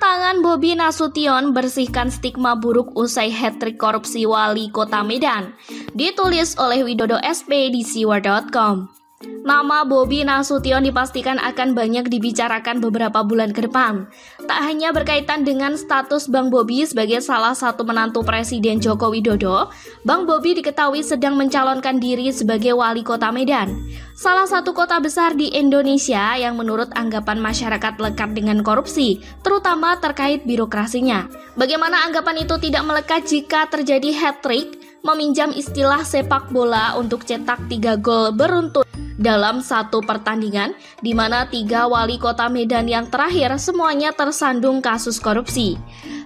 Pasangan Bobi Nasution bersihkan stigma buruk usai hat-trick korupsi wali kota Medan. Ditulis oleh Widodo SP di siwar.com. Nama Bobi Nasution dipastikan akan banyak dibicarakan beberapa bulan ke depan. Tak hanya berkaitan dengan status Bang Bobi sebagai salah satu menantu Presiden Joko Widodo, Bang Bobi diketahui sedang mencalonkan diri sebagai wali kota Medan, salah satu kota besar di Indonesia yang menurut anggapan masyarakat lekat dengan korupsi, terutama terkait birokrasinya. Bagaimana anggapan itu tidak melekat jika terjadi hat-trick, meminjam istilah sepak bola untuk cetak 3 gol beruntun dalam satu pertandingan, di mana 3 wali kota Medan yang terakhir semuanya tersandung kasus korupsi.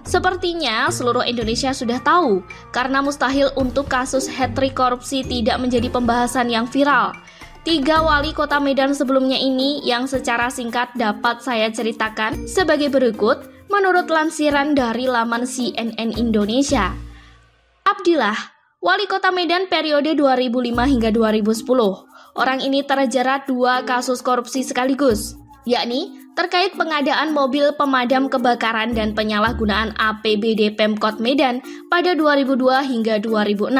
Sepertinya seluruh Indonesia sudah tahu, karena mustahil untuk kasus hat-trick korupsi tidak menjadi pembahasan yang viral. 3 wali kota Medan sebelumnya ini yang secara singkat dapat saya ceritakan sebagai berikut menurut lansiran dari laman CNN Indonesia. Abdillah, wali kota Medan periode 2005 hingga 2010. Orang ini terjerat 2 kasus korupsi sekaligus, yakni terkait pengadaan mobil pemadam kebakaran dan penyalahgunaan APBD Pemkot Medan pada 2002 hingga 2006.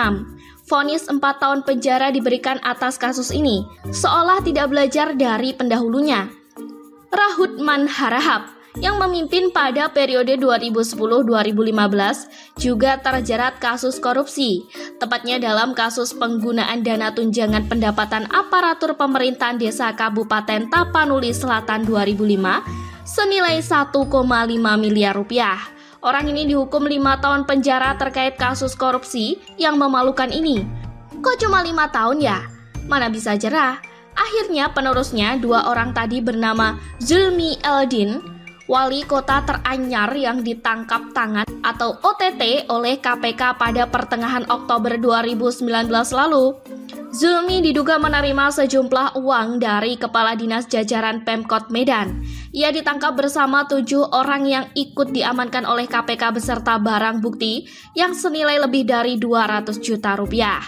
Vonis 4 tahun penjara diberikan atas kasus ini, seolah tidak belajar dari pendahulunya. Rahutman Harahap yang memimpin pada periode 2010-2015 juga terjerat kasus korupsi, tepatnya dalam kasus penggunaan dana tunjangan pendapatan aparatur pemerintahan desa Kabupaten Tapanuli Selatan 2005 senilai 1,5 miliar rupiah. Orang ini dihukum 5 tahun penjara terkait kasus korupsi yang memalukan ini. Kok cuma 5 tahun ya? Mana bisa jerah? Akhirnya penerusnya 2 orang tadi bernama Zulmi Eldin, wali kota teranyar yang ditangkap tangan atau OTT oleh KPK pada pertengahan Oktober 2019 lalu. Zulmi diduga menerima sejumlah uang dari Kepala Dinas Jajaran Pemkot Medan. Ia ditangkap bersama 7 orang yang ikut diamankan oleh KPK beserta barang bukti yang senilai lebih dari 200 juta rupiah.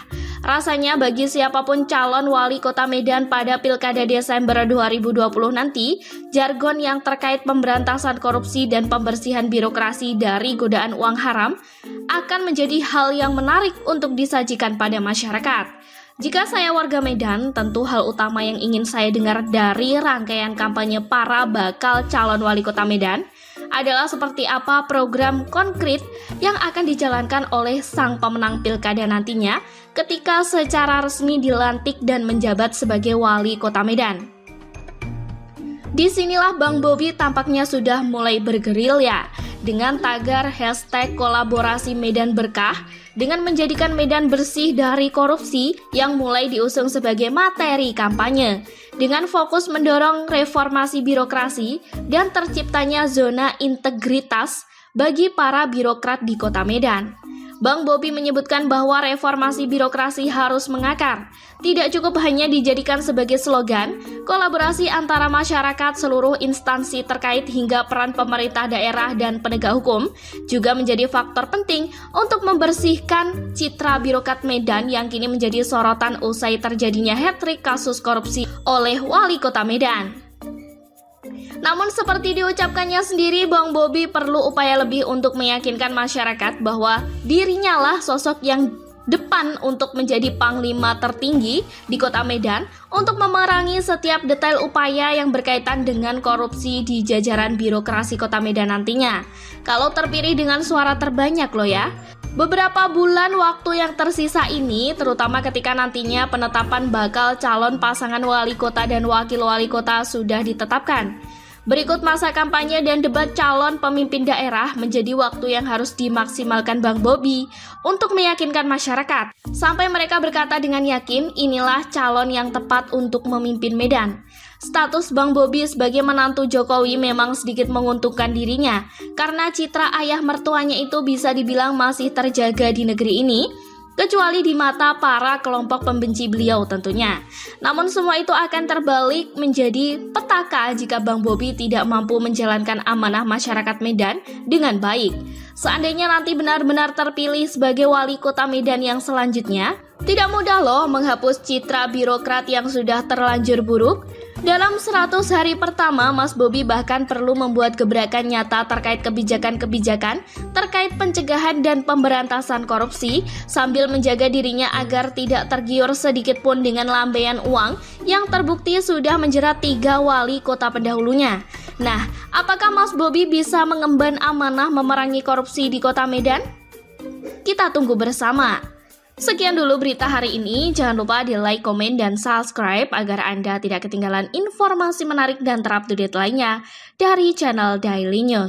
Rasanya bagi siapapun calon wali kota Medan pada Pilkada Desember 2020 nanti, jargon yang terkait pemberantasan korupsi dan pembersihan birokrasi dari godaan uang haram akan menjadi hal yang menarik untuk disajikan pada masyarakat. Jika saya warga Medan, tentu hal utama yang ingin saya dengar dari rangkaian kampanye para bakal calon wali kota Medan adalah seperti apa program konkret yang akan dijalankan oleh sang pemenang pilkada nantinya ketika secara resmi dilantik dan menjabat sebagai wali kota Medan. Disinilah Bang Bobi tampaknya sudah mulai bergerilya dengan tagar hashtag kolaborasi Medan Berkah dengan menjadikan Medan bersih dari korupsi yang mulai diusung sebagai materi kampanye dengan fokus mendorong reformasi birokrasi dan terciptanya zona integritas bagi para birokrat di kota Medan. Bang Bobi menyebutkan bahwa reformasi birokrasi harus mengakar. Tidak cukup hanya dijadikan sebagai slogan, kolaborasi antara masyarakat, seluruh instansi terkait hingga peran pemerintah daerah dan penegak hukum juga menjadi faktor penting untuk membersihkan citra birokrat Medan yang kini menjadi sorotan usai terjadinya hat-trick kasus korupsi oleh wali kota Medan. Namun seperti diucapkannya sendiri, Bang Bobi perlu upaya lebih untuk meyakinkan masyarakat bahwa dirinya lah sosok yang depan untuk menjadi panglima tertinggi di kota Medan untuk memerangi setiap detail upaya yang berkaitan dengan korupsi di jajaran birokrasi kota Medan nantinya. Kalau terpilih dengan suara terbanyak loh ya. Beberapa bulan waktu yang tersisa ini, terutama ketika nantinya penetapan bakal calon pasangan wali kota dan wakil wali kota sudah ditetapkan. Berikut masa kampanye dan debat calon pemimpin daerah menjadi waktu yang harus dimaksimalkan Bang Bobi untuk meyakinkan masyarakat. Sampai mereka berkata dengan yakin, inilah calon yang tepat untuk memimpin Medan. Status Bang Bobi sebagai menantu Jokowi memang sedikit menguntungkan dirinya, karena citra ayah mertuanya itu bisa dibilang masih terjaga di negeri ini, kecuali di mata para kelompok pembenci beliau tentunya. Namun semua itu akan terbalik menjadi petaka jika Bang Bobi tidak mampu menjalankan amanah masyarakat Medan dengan baik. Seandainya nanti benar-benar terpilih sebagai wali kota Medan yang selanjutnya, tidak mudah loh menghapus citra birokrat yang sudah terlanjur buruk. Dalam 100 hari pertama, Mas Bobi bahkan perlu membuat gebrakan nyata terkait kebijakan-kebijakan terkait pencegahan dan pemberantasan korupsi sambil menjaga dirinya agar tidak tergiur sedikit pun dengan lambaian uang yang terbukti sudah menjerat 3 wali kota pendahulunya. Nah, apakah Mas Bobi bisa mengemban amanah memerangi korupsi di Kota Medan? Kita tunggu bersama. Sekian dulu berita hari ini, jangan lupa di like, komen, dan subscribe agar Anda tidak ketinggalan informasi menarik dan terupdate lainnya dari channel Daily News.